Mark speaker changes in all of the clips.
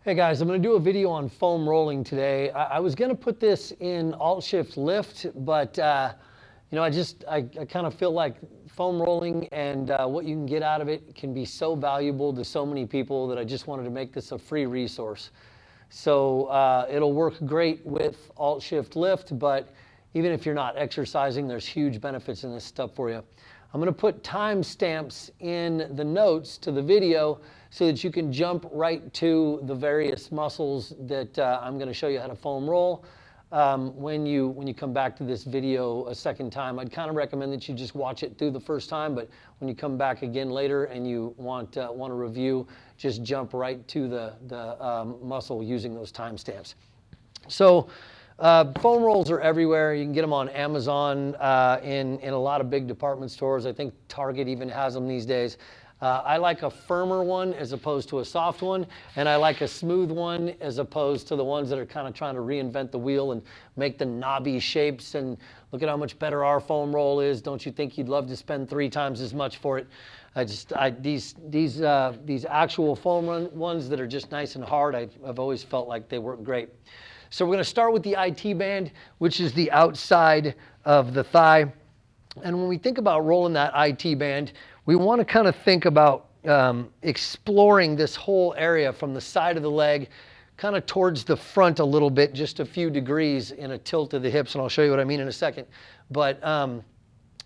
Speaker 1: Hey guys, I'm going to do a video on foam rolling today. I was going to put this in alt shift lift, but I kind of feel like foam rolling and what you can get out of it can be so valuable to so many people that I just wanted to make this a free resource. So it'll work great with alt shift lift, but even if you're not exercising, there's huge benefits in this stuff for you. I'm going to put timestamps in the notes to the video so that you can jump right to the various muscles that I'm going to show you how to foam roll. When you come back to this video a second time, I'd kind of recommend that you just watch it through the first time, but when you come back again later and you want a review, just jump right to the muscle using those timestamps. So foam rolls are everywhere. You can get them on Amazon, in a lot of big department stores. I think Target even has them these days. I like a firmer one as opposed to a soft one, and I like a smooth one as opposed to the ones that are kind of trying to reinvent the wheel and make the knobby shapes. And look at how much better our foam roll is. Don't you think you'd love to spend 3 times as much for it? These actual foam ones that are just nice and hard, I've always felt like they work great. So we're going to start with the IT band, which is the outside of the thigh. And when we think about rolling that IT band, we want to kind of think about exploring this whole area from the side of the leg kind of towards the front a little bit, just a few degrees in a tilt of the hips, and I'll show you what I mean in a second. But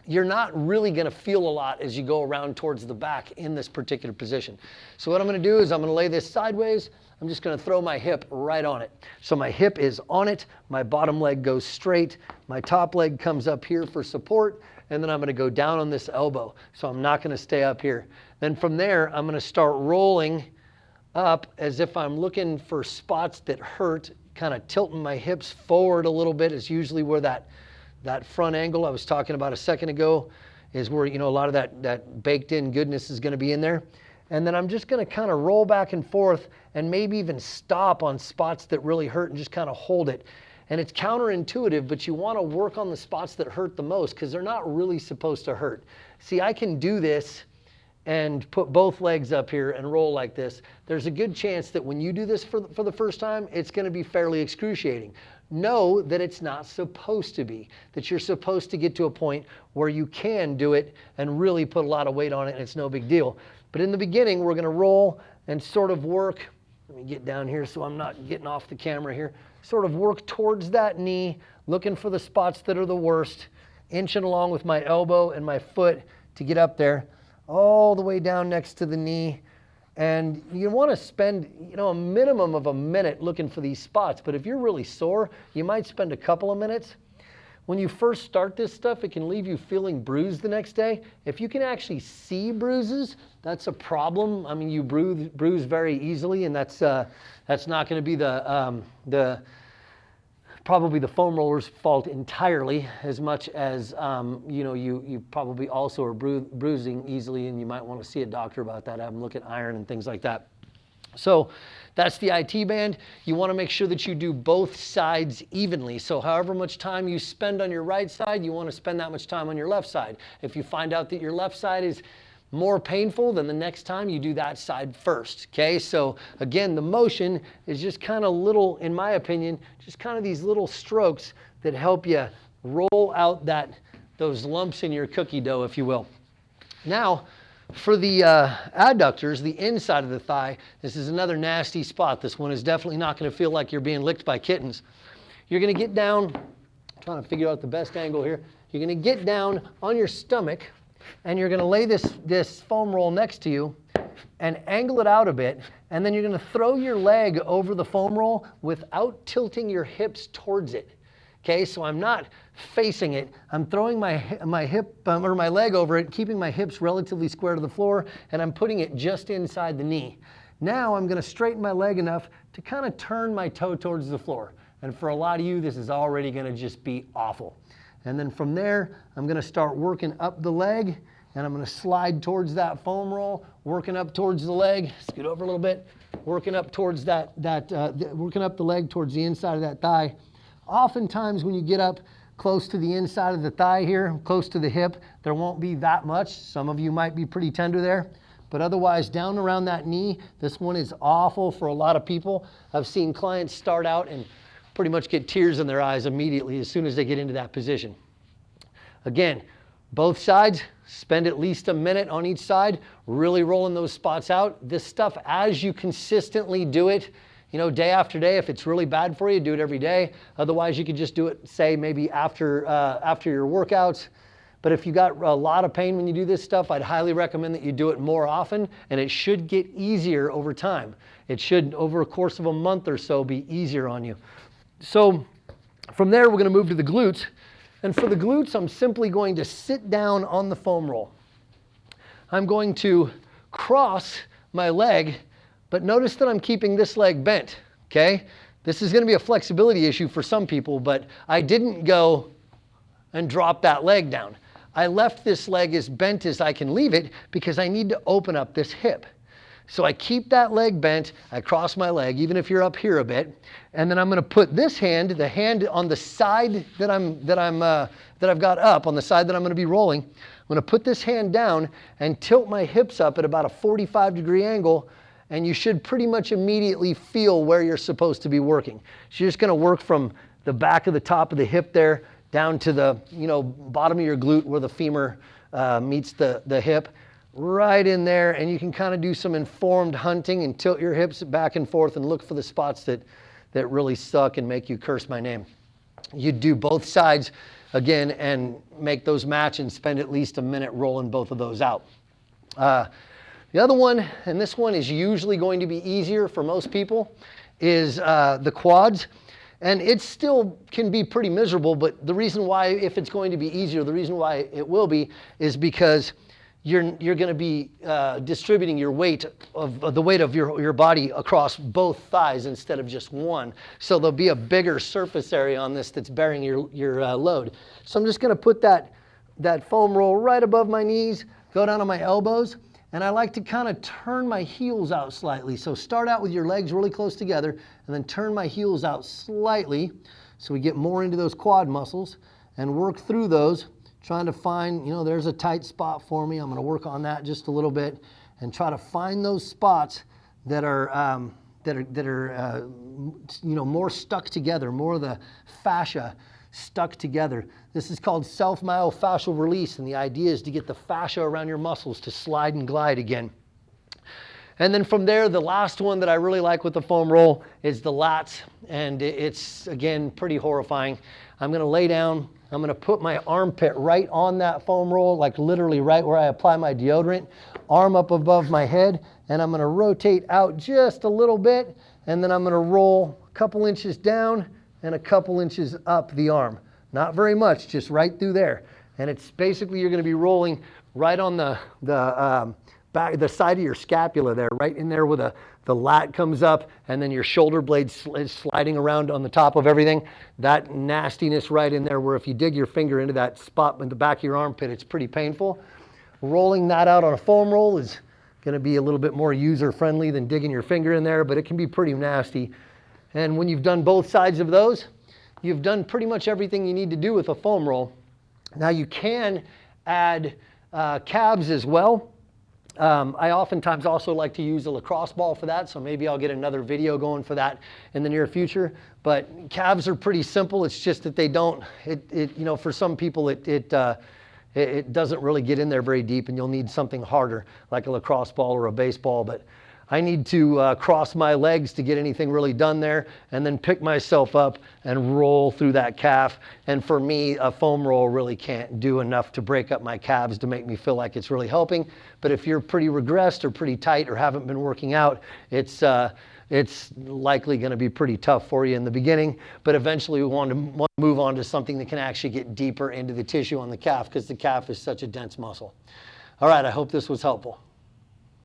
Speaker 1: you're not really going to feel a lot as you go around towards the back in this particular position. So what I'm going to do is I'm going to lay this sideways. I'm just going to throw my hip right on it. So my hip is on it, my bottom leg goes straight, my top leg comes up here for support, and then I'm going to go down on this elbow. So I'm not going to stay up here. Then from there, I'm going to start rolling up as if I'm looking for spots that hurt, kind of tilting my hips forward a little bit is usually where that front angle I was talking about a second ago is where, a lot of that baked in goodness is going to be in there. And then I'm just going to kind of roll back and forth and maybe even stop on spots that really hurt and just kind of hold it. And it's counterintuitive, but you want to work on the spots that hurt the most because they're not really supposed to hurt. See, I can do this and put both legs up here and roll like this. There's a good chance that when you do this for the first time, it's going to be fairly excruciating. Know that it's not supposed to be, that you're supposed to get to a point where you can do it and really put a lot of weight on it and it's no big deal. But in the beginning, we're going to roll and sort of work. Let me get down here so I'm not getting off the camera here. Sort of work towards that knee, looking for the spots that are the worst, inching along with my elbow and my foot to get up there, all the way down next to the knee. And you want to spend, a minimum of a minute looking for these spots. But if you're really sore, you might spend a couple of minutes. When you first start this stuff, it can leave you feeling bruised the next day. If you can actually see bruises, that's a problem. I mean, you bruise very easily, and that's not going to be probably the foam roller's fault entirely, as much as you probably also are bruising easily, and you might want to see a doctor about that. Have them look at iron and things like that. So that's the IT band. You want to make sure that you do both sides evenly. So however much time you spend on your right side, you want to spend that much time on your left side. If you find out that your left side is more painful, then the next time you do that side first. Okay, so again, the motion is just kind of little, in my opinion, just kind of these little strokes that help you roll out those lumps in your cookie dough, if you will. Now, for the adductors, the inside of the thigh, this is another nasty spot. This one is definitely not going to feel like you're being licked by kittens. You're going to get down, I'm trying to figure out the best angle here. You're going to get down on your stomach, and you're going to lay this foam roll next to you and angle it out a bit, and then you're going to throw your leg over the foam roll without tilting your hips towards it. Okay, so I'm not facing it. I'm throwing my hip or my leg over it, keeping my hips relatively square to the floor, and I'm putting it just inside the knee. Now I'm going to straighten my leg enough to kind of turn my toe towards the floor. And for a lot of you, this is already going to just be awful. And then from there, I'm going to start working up the leg, and I'm going to slide towards that foam roll, working up towards the leg. Scoot over a little bit, working up towards working up the leg towards the inside of that thigh. Oftentimes when you get up close to the inside of the thigh here, close to the hip, there won't be that much. Some of you might be pretty tender there. but otherwise down around that knee, this one is awful for a lot of people. I've seen clients start out and pretty much get tears in their eyes immediately as soon as they get into that position. Again, both sides, spend at least a minute on each side, really rolling those spots out. This stuff, as you consistently do it, you know, day after day, if it's really bad for you, do it every day. Otherwise, you could just do it, say, maybe after your workouts. But if you got a lot of pain when you do this stuff, I'd highly recommend that you do it more often, and it should get easier over time. It should, over a course of a month or so, be easier on you. So from there, we're going to move to the glutes. And for the glutes, I'm simply going to sit down on the foam roll. I'm going to cross my leg, but notice that I'm keeping this leg bent, okay? This is going to be a flexibility issue for some people, but I didn't go and drop that leg down. I left this leg as bent as I can leave it because I need to open up this hip. So I keep that leg bent, I cross my leg, even if you're up here a bit, and then I'm going to put this hand, the hand on the side that I've got up, on the side that I'm going to be rolling. I'm going to put this hand down and tilt my hips up at about a 45-degree angle, and you should pretty much immediately feel where you're supposed to be working. So you're just going to work from the back of the top of the hip there down to the bottom of your glute where the femur meets the hip. Right in there, and you can kind of do some informed hunting and tilt your hips back and forth and look for the spots that really suck and make you curse my name. You do both sides again and make those match and spend at least a minute rolling both of those out. The other one, and this one is usually going to be easier for most people, is the quads. And it still can be pretty miserable, but the reason why, if it's going to be easier, the reason why it will be is because you're going to be distributing your weight of the weight of your body across both thighs instead of just one. So there'll be a bigger surface area on this that's bearing your load. So I'm just going to put that foam roll right above my knees, go down on my elbows, and I like to kind of turn my heels out slightly. So start out with your legs really close together and then turn my heels out slightly so we get more into those quad muscles and work through those. Trying to find, there's a tight spot for me. I'm going to work on that just a little bit and try to find those spots that are more stuck together, more of the fascia stuck together. This is called self-myofascial release, and the idea is to get the fascia around your muscles to slide and glide again. And then from there, the last one that I really like with the foam roll is the lats, and it's, again, pretty horrifying. I'm going to lay down. I'm going to put my armpit right on that foam roll, like literally right where I apply my deodorant, arm up above my head, and I'm going to rotate out just a little bit, and then I'm going to roll a couple inches down and a couple inches up the arm. Not very much, just right through there. And it's basically you're going to be rolling right on the side of your scapula there, right in there where the lat comes up, and then your shoulder blade is sliding around on the top of everything. That nastiness right in there where if you dig your finger into that spot in the back of your armpit, it's pretty painful. Rolling that out on a foam roll is going to be a little bit more user-friendly than digging your finger in there, but it can be pretty nasty. And when you've done both sides of those, you've done pretty much everything you need to do with a foam roll. Now you can add calves as well. I oftentimes also like to use a lacrosse ball for that, so maybe I'll get another video going for that in the near future. But calves are pretty simple. It's just that they don't, for some people it doesn't really get in there very deep, and you'll need something harder like a lacrosse ball or a baseball. But I need to cross my legs to get anything really done there, and then pick myself up and roll through that calf. And for me, a foam roll really can't do enough to break up my calves to make me feel like it's really helping. But if you're pretty regressed or pretty tight or haven't been working out, it's likely going to be pretty tough for you in the beginning. But eventually we want to move on to something that can actually get deeper into the tissue on the calf, because the calf is such a dense muscle. All right, I hope this was helpful.